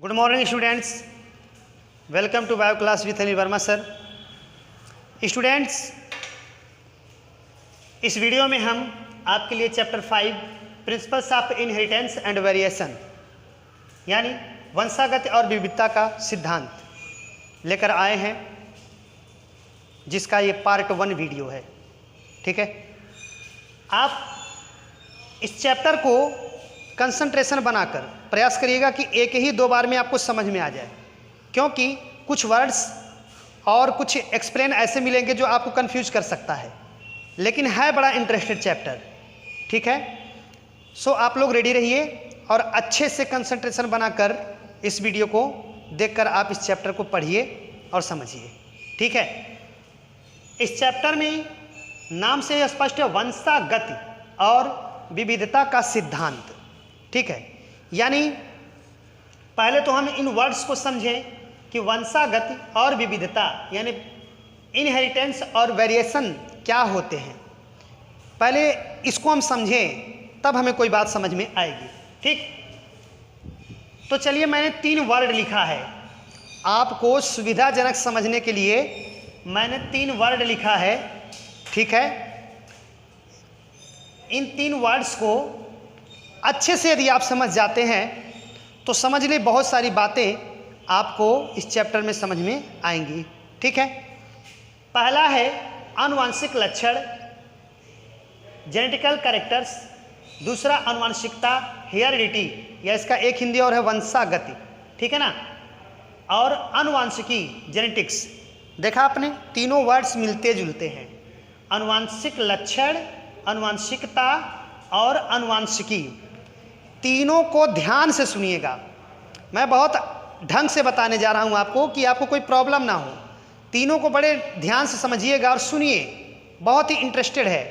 Good morning students, welcome to bio class with Anil Varma sir. Students, इस video में हम आपके लिए chapter 5 principles of inheritance and variation यानी वंशागत और विविधता का सिद्धांत लेकर आए हैं, जिसका ये पार्ट 1 वीडियो है। ठीक है, आप इस चैप्टर को कंसंट्रेशन बनाकर प्रयास करिएगा कि एक ही 2 बार में आपको समझ में आ जाए, क्योंकि कुछ वर्ड्स और कुछ एक्सप्लेन ऐसे मिलेंगे जो आपको कंफ्यूज कर सकता है, लेकिन है बड़ा इंटरेस्टेड चैप्टर। ठीक है, सो आप लोग रेडी रहिए और अच्छे से कंसंट्रेशन बनाकर इस वीडियो को देखकर आप इस चैप्टर को पढ़िए और समझिए। ठीक है, इस चैप्टर में नाम से स्पष्ट है वंशागति और विविधता का सिद्धांत। ठीक है, यानी पहले तो हम इन वर्ड्स को समझें कि वंशागति और विविधता यानी इनहेरिटेंस और वेरिएशन क्या होते हैं। पहले इसको हम समझें, तब हमें कोई बात समझ में आएगी। ठीक, तो चलिए, मैंने 3 वर्ड लिखा है आपको सुविधाजनक समझने के लिए। मैंने 3 वर्ड लिखा है। ठीक है, इन 3 वर्ड्स को अच्छे से यदि आप समझ जाते हैं तो समझ ले बहुत सारी बातें आपको इस चैप्टर में समझ में आएंगी। ठीक है, पहला है आनुवंशिक लक्षण, जेनेटिकल कैरेक्टर्स। दूसरा आनुवंशिकता, हेरिडिटी, या इसका एक हिंदी और है वंशागति। ठीक है ना, और आनुवंशिकी, जेनेटिक्स। देखा आपने, तीनों वर्ड्स मिलते जुलते हैं। आनुवंशिक लक्षण, आनुवंशिकता और आनुवंशिकी, तीनों को ध्यान से सुनिएगा। मैं बहुत ढंग से बताने जा रहा हूं आपको कि आपको कोई प्रॉब्लम ना हो। तीनों को बड़े ध्यान से समझिएगा और सुनिए, बहुत ही इंटरेस्टेड है।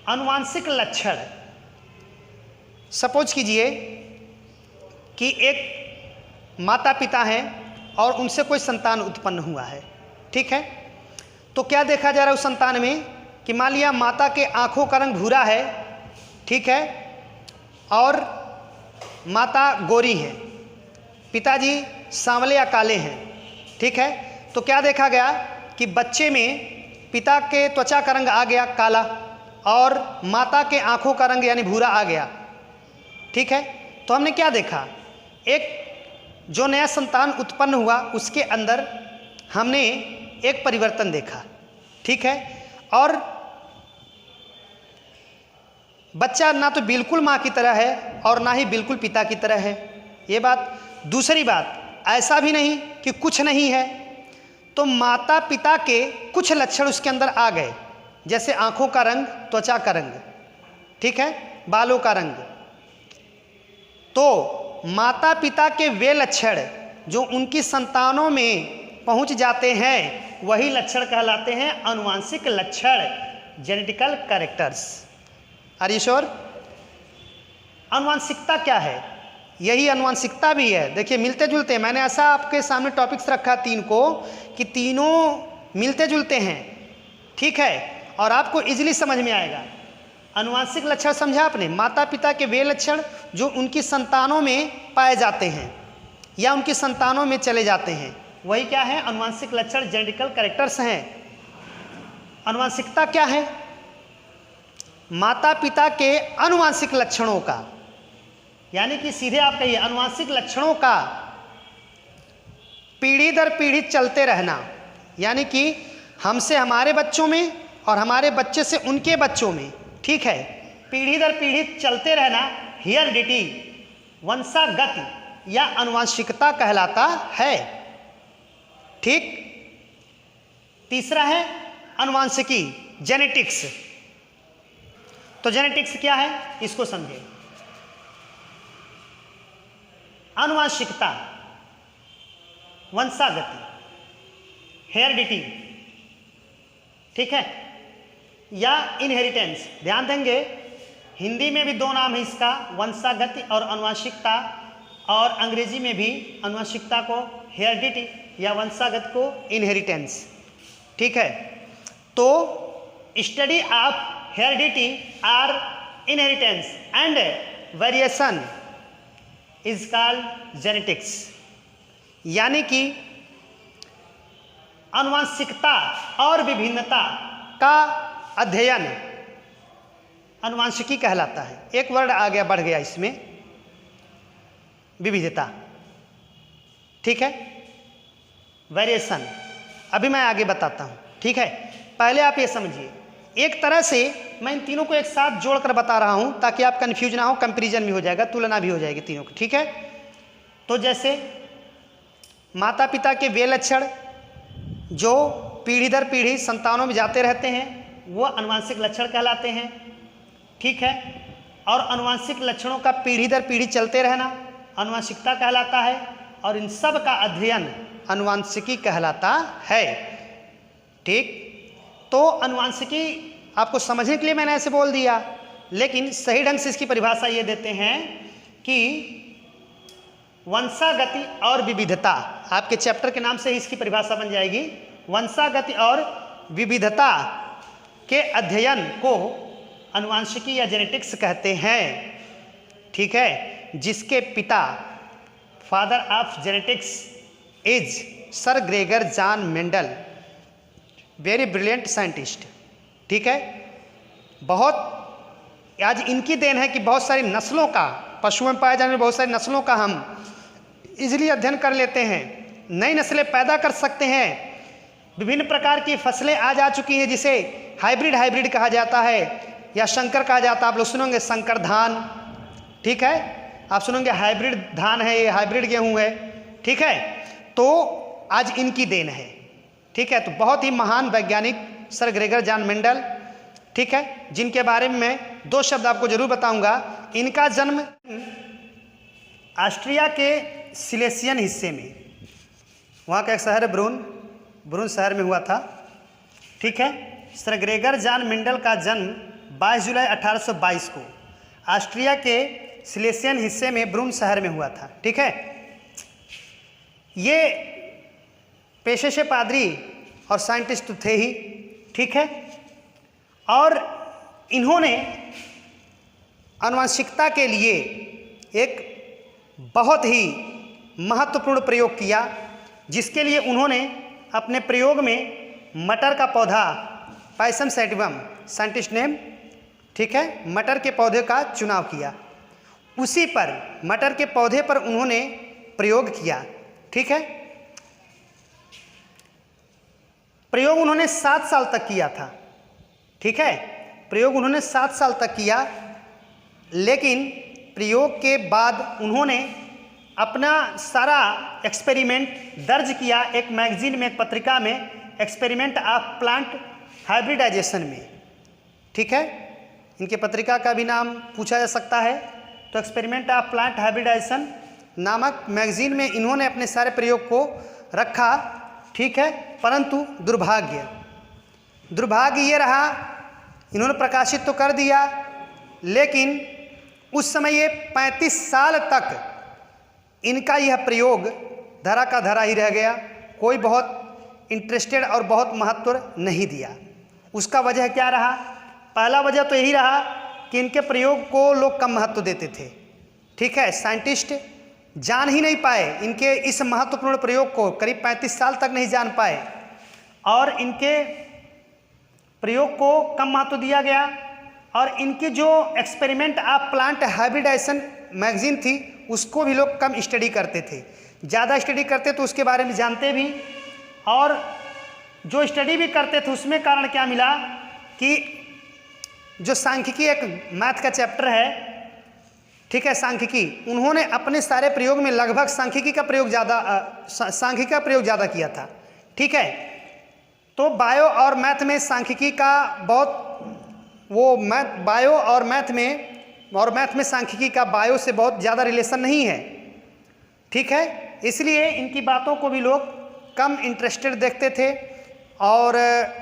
आनुवंशिक लक्षण, सपोज कीजिए कि एक माता पिता हैं और उनसे कोई संतान उत्पन्न हुआ है। ठीक है, तो क्या देखा जा रहा है उस संतान में कि मान लिया माता के आँखों का रंग भूरा है। ठीक है, और माता गोरी है, पिताजी सांवले या काले हैं। ठीक है, तो क्या देखा गया कि बच्चे में पिता के त्वचा का रंग आ गया काला और माता के आँखों का रंग यानी भूरा आ गया। ठीक है, तो हमने क्या देखा, एक जो नया संतान उत्पन्न हुआ उसके अंदर हमने एक परिवर्तन देखा। ठीक है, और बच्चा ना तो बिल्कुल माँ की तरह है और ना ही बिल्कुल पिता की तरह है, ये बात। दूसरी बात, ऐसा भी नहीं कि कुछ नहीं है, तो माता पिता के कुछ लक्षण उसके अंदर आ गए, जैसे आँखों का रंग, त्वचा का रंग, ठीक है, बालों का रंग। तो माता पिता के वे लक्षण जो उनकी संतानों में पहुँच जाते हैं, वही लक्षण कहलाते हैं आनुवंशिक लक्षण, genetical characters. Are you sure? आनुवंशिकता क्या है? यही आनुवंशिकता भी है। देखिए, मिलते जुलते हैं। मैंने ऐसा आपके सामने टॉपिक्स रखा 3 को कि तीनों मिलते जुलते हैं। ठीक है, और आपको इजीली समझ में आएगा। आनुवंशिक लक्षण समझा आपने, माता पिता के वे लक्षण जो उनकी संतानों में पाए जाते हैं या उनकी संतानों में चले जाते हैं, वही क्या है? आनुवंशिक लक्षण, जेनेटिकल कैरेक्टर्स हैं। आनुवंशिकता क्या है? माता पिता के आनुवंशिक लक्षणों का, यानी कि सीधे आप कहिए आनुवंशिक लक्षणों का पीढ़ी दर पीढ़ी चलते रहना, यानी कि हमसे हमारे बच्चों में और हमारे बच्चे से उनके बच्चों में। ठीक है, पीढ़ी दर पीढ़ी चलते रहना हेरिडिटी, वंशागति या आनुवंशिकता कहलाता है। ठीक, तीसरा है आनुवंशिकी, जेनेटिक्स। तो जेनेटिक्स क्या है, इसको समझें। आनुवंशिकता, वंशागति, हेरिडिटी, ठीक है, या इनहेरिटेंस। ध्यान देंगे, हिंदी में भी 2 नाम है इसका, वंशागति और आनुवंशिकता, और अंग्रेजी में भी आनुवंशिकता को हेरिडिटी या वंशागत को इनहेरिटेंस। ठीक है, तो study of heredity or inheritance and variation is called genetics, यानी कि आनुवंशिकता और विभिन्नता का अध्ययन आनुवंशिकी कहलाता है। एक वर्ड आ गया, बढ़ गया इसमें, विविधता, ठीक है, वेरिएशन। अभी मैं आगे बताता हूँ, ठीक है। पहले आप ये समझिए, एक तरह से मैं इन तीनों को एक साथ जोड़कर बता रहा हूँ ताकि आप कंफ्यूज ना हो, कंपैरिजन भी हो जाएगा, तुलना भी हो जाएगी तीनों की, ठीक है। तो जैसे माता पिता के वे लक्षण जो पीढ़ी दर पीढ़ी संतानों में जाते रहते हैं वो आनुवंशिक लक्षण कहलाते हैं, ठीक है। और आनुवंशिक लक्षणों का पीढ़ी दर पीढ़ी चलते रहना आनुवंशिकता कहलाता है, और इन सब का अध्ययन आनुवंशिकी कहलाता है, ठीक। तो आनुवंशिकी आपको समझने के लिए मैंने ऐसे बोल दिया, लेकिन सही ढंग से इसकी परिभाषा ये देते हैं कि वंशागति और विविधता, आपके चैप्टर के नाम से ही इसकी परिभाषा बन जाएगी। वंशागति और विविधता के अध्ययन को आनुवंशिकी या जेनेटिक्स कहते हैं, ठीक है। जिसके पिता, father of genetics is sir Gregor John Mendel, very brilliant scientist, ठीक है। बहुत आज इनकी देन है कि बहुत सारी नस्लों का, पशुओं में पाए जाने वाली बहुत सारी नस्लों का हम इजीली अध्ययन कर लेते हैं, नई नस्लें पैदा कर सकते हैं। विभिन्न प्रकार की फसलें आज आ चुकी हैं जिसे हाइब्रिड कहा जाता है या संकर कहा जाता है। आप लोग सुनेंगे संकर धान, ठीक है, आप सुनेंगे हाइब्रिड धान है, ये हाइब्रिड गेहूं है, ठीक है। तो आज इनकी देन है, ठीक है। तो बहुत ही महान वैज्ञानिक सर ग्रेगर जॉन मेंडल, ठीक है, जिनके बारे में मैं दो शब्द आपको जरूर बताऊंगा। इनका जन्म ऑस्ट्रिया के सिलेसियन हिस्से में, वहाँ का एक शहर है ब्रून शहर में हुआ था, ठीक है। सर ग्रेगर जॉन मेंडल का जन्म 22 जुलाई 1822 को ऑस्ट्रिया के सिलेसियन हिस्से में ब्रून शहर में हुआ था, ठीक है। ये पेशे से पादरी और साइंटिस्ट तो थे ही, ठीक है। और इन्होंने आनुवंशिकता के लिए एक बहुत ही महत्वपूर्ण प्रयोग किया, जिसके लिए उन्होंने अपने प्रयोग में मटर का पौधा, पाइसम सैटिवम साइंटिस्ट नेम, ठीक है, मटर के पौधे का चुनाव किया। उसी पर, मटर के पौधे पर उन्होंने प्रयोग किया, ठीक है। प्रयोग उन्होंने 7 साल तक किया था, ठीक है। प्रयोग उन्होंने 7 साल तक किया, लेकिन प्रयोग के बाद उन्होंने अपना सारा एक्सपेरिमेंट दर्ज किया एक मैगजीन में, एक पत्रिका में, एक्सपेरिमेंट ऑफ प्लांट हाइब्रिडाइजेशन में, ठीक है। इनके पत्रिका का भी नाम पूछा जा सकता है, तो एक्सपेरिमेंट ऑफ प्लांट हाइब्रिडाइजेशन नामक मैगजीन में इन्होंने अपने सारे प्रयोग को रखा, ठीक है। परंतु दुर्भाग्य ये रहा, इन्होंने प्रकाशित तो कर दिया, लेकिन उस समय ये 35 साल तक इनका यह प्रयोग धरा का धरा ही रह गया, कोई बहुत इंटरेस्टेड और बहुत महत्व नहीं दिया। उसका वजह क्या रहा? पहला वजह तो यही रहा कि इनके प्रयोग को लोग कम महत्व देते थे, ठीक है। साइंटिस्ट जान ही नहीं पाए इनके इस महत्वपूर्ण प्रयोग को, करीब 35 साल तक नहीं जान पाए, और इनके प्रयोग को कम महत्व दिया गया। और इनकी जो experiment of plant hybridisation magazine थी उसको भी लोग कम स्टडी करते थे, ज़्यादा स्टडी करते तो उसके बारे में जानते भी, और जो स्टडी भी करते थे उसमें कारण क्या मिला कि जो सांख्यिकी एक मैथ का चैप्टर है, ठीक है, सांख्यिकी, उन्होंने अपने सारे प्रयोग में लगभग सांख्यिकी का प्रयोग ज़्यादा किया था, ठीक है। तो बायो और मैथ में सांख्यिकी का बहुत बायो और मैथ में सांख्यिकी का बायो से बहुत ज़्यादा रिलेशन नहीं है, ठीक है। इसलिए इनकी बातों को भी लोग कम इंटरेस्टेड देखते थे और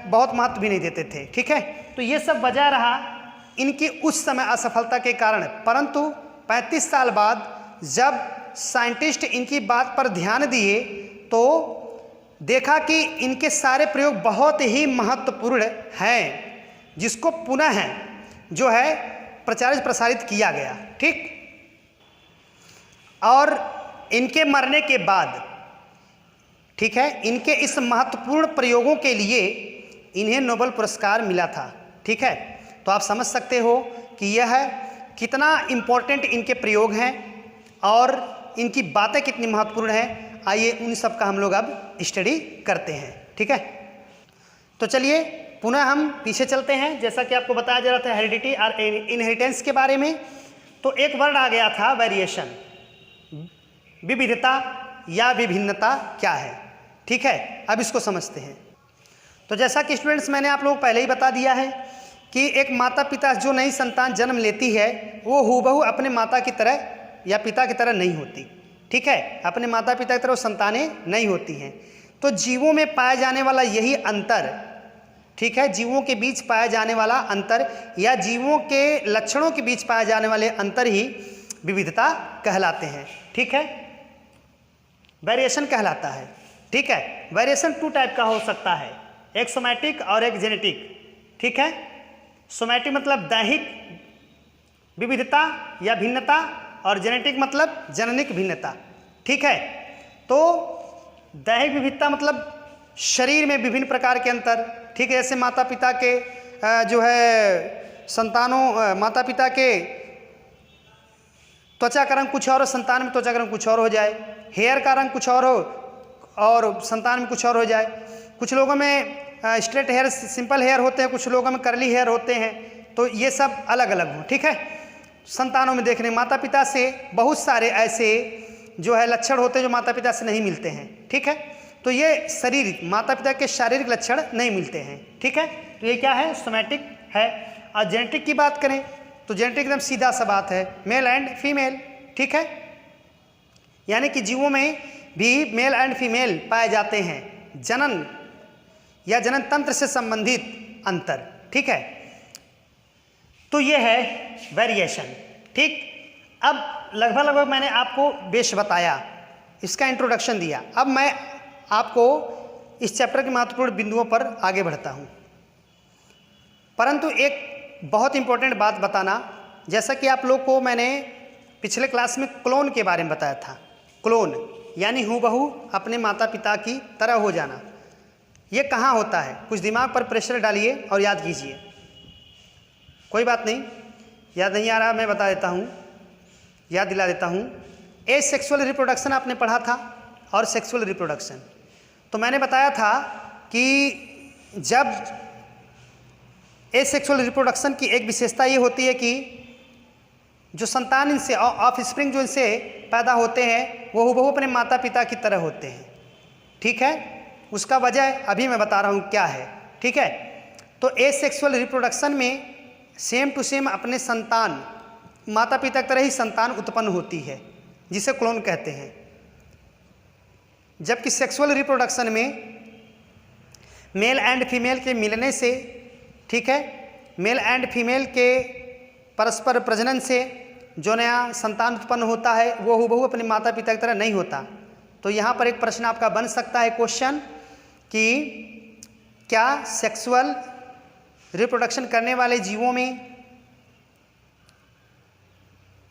बहुत महत्व भी नहीं देते थे, ठीक है। तो ये सब वजह रहा इनकी उस समय असफलता के कारण। परंतु 35 साल बाद जब साइंटिस्ट इनकी बात पर ध्यान दिए तो देखा कि इनके सारे प्रयोग बहुत ही महत्वपूर्ण हैं, जिसको पुनः जो है प्रचारित प्रसारित किया गया, ठीक। और इनके मरने के बाद, ठीक है, इनके इस महत्वपूर्ण प्रयोगों के लिए इन्हें नोबेल पुरस्कार मिला था। ठीक है, तो आप समझ सकते हो कि यह कितना इम्पोर्टेंट इनके प्रयोग हैं और इनकी बातें कितनी महत्वपूर्ण हैं। आइए उन सब का हम लोग अब स्टडी करते हैं। ठीक है, तो चलिए पुनः हम पीछे चलते हैं। जैसा कि आपको बताया जा रहा था हेरिडिटी और इनहेरिटेंस के बारे में, तो एक वर्ड आ गया था वेरिएशन, विविधता या विभिन्नता क्या है। ठीक है, अब इसको समझते हैं। तो जैसा कि स्टूडेंट्स मैंने आप लोगों को पहले ही बता दिया है कि एक माता पिता जो नई संतान जन्म लेती है वो हूबहू अपने माता की तरह या पिता की तरह नहीं होती। ठीक है, अपने माता पिता की तरह वो संतानें नहीं होती हैं। तो जीवों में पाया जाने वाला यही अंतर, ठीक है, जीवों के बीच पाया जाने वाला अंतर या जीवों के लक्षणों के बीच पाए जाने वाले अंतर ही विविधता कहलाते हैं। ठीक है, वेरिएशन कहलाता है। ठीक है, वेरिएशन 2 टाइप का हो सकता है, एक सोमैटिक और एक जेनेटिक। ठीक है, सोमैटिक मतलब दैहिक विविधता या भिन्नता और जेनेटिक मतलब जननिक भिन्नता। ठीक है, तो दैहिक विविधता मतलब शरीर में विभिन्न प्रकार के अंतर। ठीक है, जैसे माता पिता के जो है संतानों, माता पिता के त्वचा का रंग कुछ और हो, संतान में त्वचा का रंग कुछ और हो जाए, हेयर का रंग कुछ और हो और संतान में कुछ और हो जाए। कुछ लोगों में स्ट्रेट हेयर, सिंपल हेयर होते हैं, कुछ लोगों में कर्ली हेयर होते हैं, तो ये सब अलग अलग हो। ठीक है, संतानों में देखने माता पिता से बहुत सारे ऐसे जो है लक्षण होते हैं जो माता पिता से नहीं मिलते हैं। ठीक है, तो ये शारीरिक माता पिता के शारीरिक लक्षण नहीं मिलते हैं। ठीक है, तो ये क्या है, सोमैटिक है। और जेनेटिक की बात करें तो जेनेटिक एकदम सीधा सा बात है, मेल एंड फीमेल। ठीक है, यानी कि जीवों में भी मेल एंड फीमेल पाए जाते हैं, जनन या जनन तंत्र से संबंधित अंतर। ठीक है, तो ये है वेरिएशन। ठीक, अब लगभग मैंने आपको बेस बताया, इसका इंट्रोडक्शन दिया। अब मैं आपको इस चैप्टर के महत्वपूर्ण बिंदुओं पर आगे बढ़ता हूँ, परंतु एक बहुत इंपॉर्टेंट बात बताना, जैसा कि आप लोग को मैंने पिछले क्लास में क्लोन के बारे में बताया था। क्लोन यानी हूबहू अपने माता पिता की तरह हो जाना। ये कहाँ होता है, कुछ दिमाग पर प्रेशर डालिए और याद कीजिए। कोई बात नहीं, याद नहीं आ रहा, मैं बता देता हूँ, याद दिला देता हूँ। एसेक्सुअल रिप्रोडक्शन आपने पढ़ा था और सेक्सुअल रिप्रोडक्शन। तो मैंने बताया था कि जब एसेक्सुअल रिप्रोडक्शन की एक विशेषता ये होती है कि जो संतान इनसे ऑफ स्प्रिंग जो इनसे पैदा होते हैं वो हूबहू अपने माता पिता की तरह होते हैं। ठीक है, उसका वजह अभी मैं बता रहा हूँ क्या है। ठीक है, तो एसेक्सुअल रिप्रोडक्शन में सेम टू सेम अपने संतान माता पिता की तरह ही संतान उत्पन्न होती है, जिसे क्लोन कहते हैं। जबकि सेक्सुअल रिप्रोडक्शन में मेल एंड फीमेल के मिलने से, ठीक है, मेल एंड फीमेल के परस्पर प्रजनन से जो नया संतान उत्पन्न होता है वो हूबहू अपने माता पिता की तरह नहीं होता। तो यहाँ पर एक प्रश्न आपका बन सकता है, क्वेश्चन, कि क्या सेक्सुअल रिप्रोडक्शन करने वाले जीवों में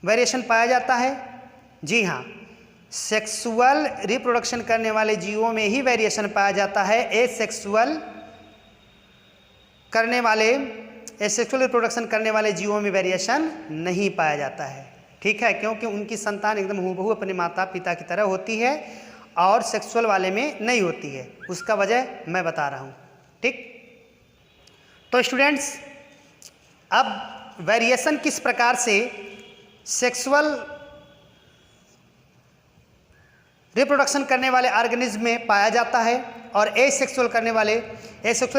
वेरिएशन पाया जाता है? जी हाँ, सेक्सुअल रिप्रोडक्शन करने वाले जीवों में ही वेरिएशन पाया जाता है। एसेक्सुअल रिप्रोडक्शन करने वाले जीवों में वेरिएशन नहीं पाया जाता है। ठीक है, क्योंकि उनकी संतान एकदम हूबहू अपने माता पिता की तरह होती है और सेक्सुअल वाले में नहीं होती है। उसका वजह मैं बता रहा हूँ। ठीक, तो स्टूडेंट्स, अब वेरिएशन किस प्रकार से सेक्सुअल रिप्रोडक्शन करने वाले ऑर्गेनिज्म में पाया जाता है और एसेक्सुअल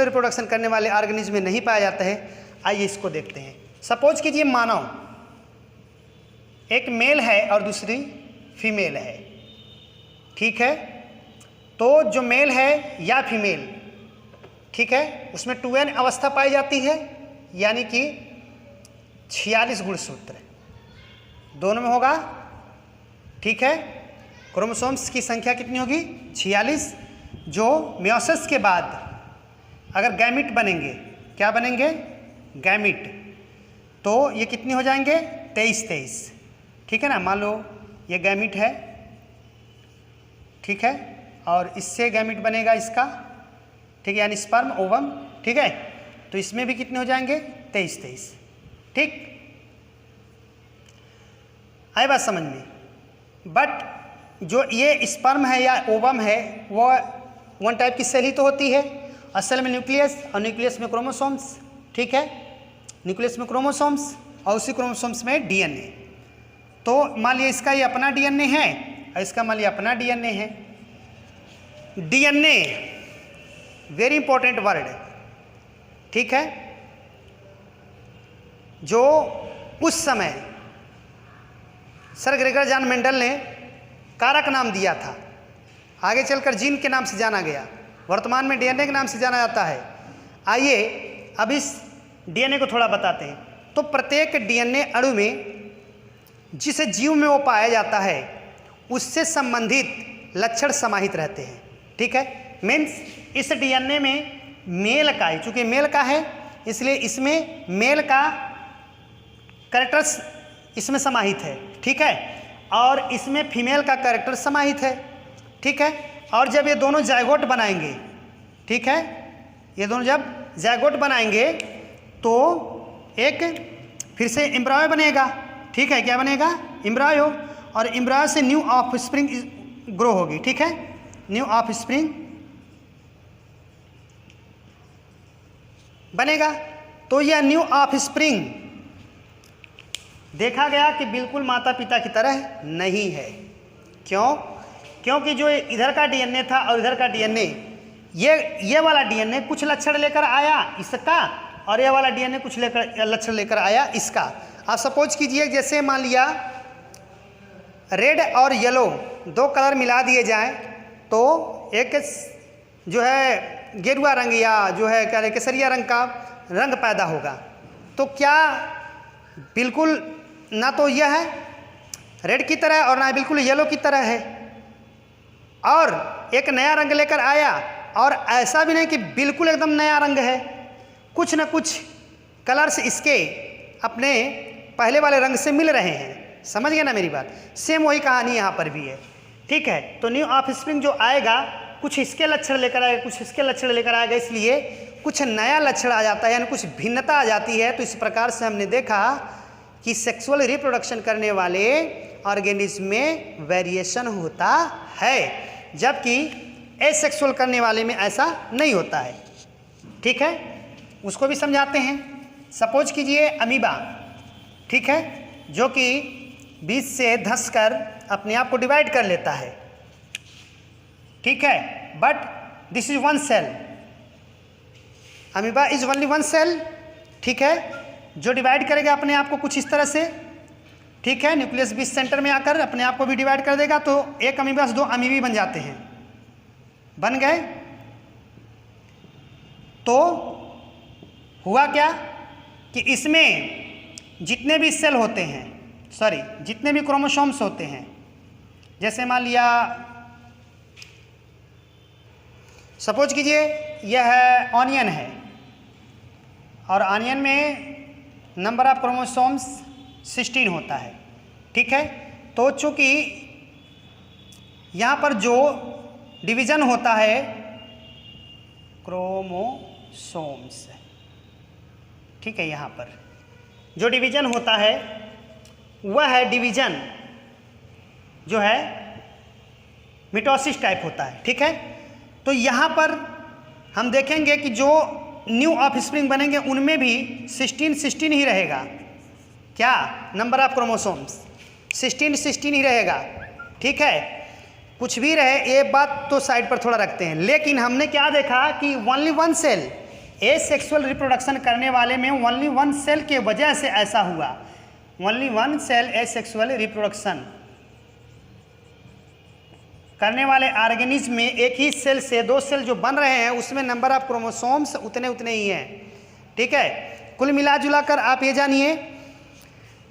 रिप्रोडक्शन करने वाले ऑर्गेनिज्म में नहीं पाया जाता है, आइए इसको देखते हैं। सपोज कीजिए मानव एक मेल है और दूसरी फीमेल है। ठीक है, तो जो मेल है या फीमेल, ठीक है, उसमें 2n अवस्था पाई जाती है, यानी कि 46 गुणसूत्र दोनों में होगा। ठीक है, क्रोमोसोम्स की संख्या कितनी होगी? 46, जो मियोसिस के बाद अगर गैमिट बनेंगे, क्या बनेंगे? गैमिट, तो ये कितनी हो जाएंगे? 23। ठीक है ना, मान लो ये गैमिट है, ठीक है, और इससे गैमिट बनेगा इसका, ठीक है, यानी स्पर्म ओवम, ठीक है। तो इसमें भी कितने हो जाएंगे? 23, ठीक। आई बात समझ में? बट जो ये स्पर्म है या ओवम है वो वन टाइप की सेल ही तो होती है। असल में न्यूक्लियस, और न्यूक्लियस में क्रोमोसोम्स, ठीक है, न्यूक्लियस में क्रोमोसोम्स और उसी क्रोमोसोम्स में डीएनए। तो मान लिया इसका ये अपना डीएनए है और इसका मान लिया अपना डीएनए है। डीएनए वेरी इंपॉर्टेंट वर्ड, ठीक है, जो उस समय सर ग्रेगर जॉन मेंडल ने कारक नाम दिया था, आगे चलकर जीन के नाम से जाना गया, वर्तमान में डीएनए के नाम से जाना जाता है। आइए अब इस डीएनए को थोड़ा बताते हैं। तो प्रत्येक डीएनए अणु में जिस जीव में वो पाया जाता है उससे संबंधित लक्षण समाहित रहते हैं, ठीक है। मीन्स इस डीएनए में मेल का, चूंकि मेल का है इसलिए इसमें मेल का कैरेक्टर्स इसमें समाहित है, ठीक है, और इसमें फीमेल का कैरेक्टर समाहित है, ठीक है। और जब ये दोनों जायगोट बनाएंगे, ठीक है, ये दोनों जब जायगोट बनाएंगे तो एक फिर से एम्ब्रायो बनेगा, ठीक है, क्या बनेगा? एम्ब्रायो, और एम्ब्रायो से न्यू ऑफस्प्रिंग ग्रो होगी, ठीक है, न्यू ऑफस्प्रिंग बनेगा। तो यह न्यू ऑफस्प्रिंग देखा गया कि बिल्कुल माता पिता की तरह नहीं है। क्यों? क्योंकि जो इधर का डीएनए था और इधर का डीएनए, ये वाला डीएनए कुछ लक्षण लेकर आया इसका, और ये वाला डीएनए कुछ लक्षण लेकर आया इसका। आप सपोज कीजिए जैसे मान लिया रेड और येलो दो कलर मिला दिए जाएं तो एक जो है गेरुआ रंग या जो है क्या केसरिया रंग का रंग पैदा होगा। तो क्या बिल्कुल ना तो यह है रेड की तरह और ना बिल्कुल येलो की तरह है, और एक नया रंग लेकर आया, और ऐसा भी नहीं कि बिल्कुल एकदम नया रंग है, कुछ न कुछ कलर्स इसके अपने पहले वाले रंग से मिल रहे हैं। समझ गए ना मेरी बात? सेम वही कहानी यहाँ पर भी है, ठीक है। तो न्यू ऑफस्प्रिंग जो आएगा कुछ इसके लक्षण लेकर आएगा, कुछ इसके लक्षण लेकर आएगा, इसलिए कुछ नया लक्षण आ जाता है, यानी कुछ भिन्नता आ जाती है। तो इस प्रकार से हमने देखा कि सेक्सुअल रिप्रोडक्शन करने वाले ऑर्गेनिज्म में वेरिएशन होता है, जबकि एसेक्सुअल करने वाले में ऐसा नहीं होता है, ठीक है। उसको भी समझाते हैं। सपोज कीजिए अमीबा, ठीक है, जो कि बीच से धंस कर अपने आप को डिवाइड कर लेता है, ठीक है, but this is one cell, amoeba is only one cell, ठीक है, जो डिवाइड करेगा अपने आप को कुछ इस तरह से, ठीक है, न्यूक्लियस बीच सेंटर में आकर अपने आप को भी डिवाइड कर देगा। तो एक अमीबा से दो अमीबी बन जाते हैं, बन गए। तो हुआ क्या कि इसमें जितने भी सेल होते हैं, सॉरी जितने भी क्रोमोसोम्स होते हैं, जैसे मान लिया सपोज कीजिए यह ऑनियन है, और ऑनियन में नंबर ऑफ क्रोमोसोम्स 16 होता है, ठीक है। तो चूंकि यहाँ पर जो डिवीज़न होता है क्रोमोसोम्स, ठीक है, यहाँ पर जो डिवीज़न होता है वह है डिवीज़न जो है मिटोसिस टाइप होता है, ठीक है। तो यहाँ पर हम देखेंगे कि जो न्यू ऑफस्प्रिंग बनेंगे उनमें भी 16 ही रहेगा। क्या नंबर ऑफ क्रोमोसोम्स 16 ही रहेगा, ठीक है। कुछ भी रहे, ये बात तो साइड पर थोड़ा रखते हैं, लेकिन हमने क्या देखा कि only one cell asexual reproduction करने वाले में ओनली वन सेल के वजह से ऐसा हुआ। Only one cell asexual reproduction करने वाले ऑर्गेनिज्म में एक ही सेल से दो सेल जो बन रहे हैं उसमें नंबर ऑफ क्रोमोसोम्स उतने ही हैं, ठीक है। कुल मिला जुला कर आप ये जानिए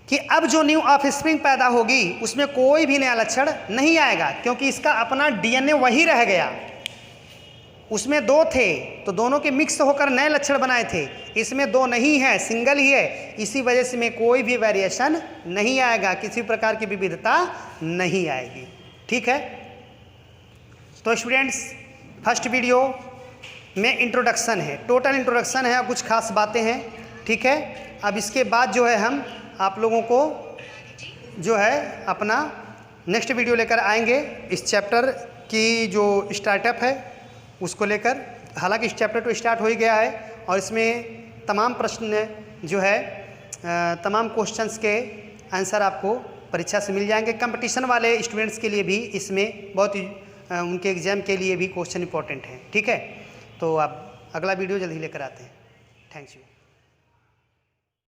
कि अब जो न्यू ऑफस्प्रिंग पैदा होगी उसमें कोई भी नया लक्षण नहीं आएगा, क्योंकि इसका अपना डीएनए वही रह गया, उसमें 2 थे तो दोनों के मिक्स होकर नए लक्षण बनाए थे। इसमें 2 नहीं है, सिंगल ही है, इसी वजह से में कोई भी वेरिएशन नहीं आएगा, किसी प्रकार की विविधता नहीं आएगी। ठीक है, तो स्टूडेंट्स फर्स्ट वीडियो में इंट्रोडक्शन है, टोटल इंट्रोडक्शन है और कुछ खास बातें हैं। ठीक है, अब इसके बाद जो है हम आप लोगों को जो है अपना नेक्स्ट वीडियो लेकर आएंगे इस चैप्टर की जो स्टार्टअप है उसको लेकर। हालांकि इस चैप्टर तो स्टार्ट हो ही गया है और इसमें तमाम प्रश्न जो है तमाम क्वेश्चंस के आंसर आपको परीक्षा से मिल जाएंगे। कंपटीशन वाले स्टूडेंट्स के लिए भी इसमें बहुत ही उनके एग्ज़ाम के लिए भी क्वेश्चन इंपॉर्टेंट हैं। ठीक है, तो अब अगला वीडियो जल्दी लेकर आते हैं। Thanks you.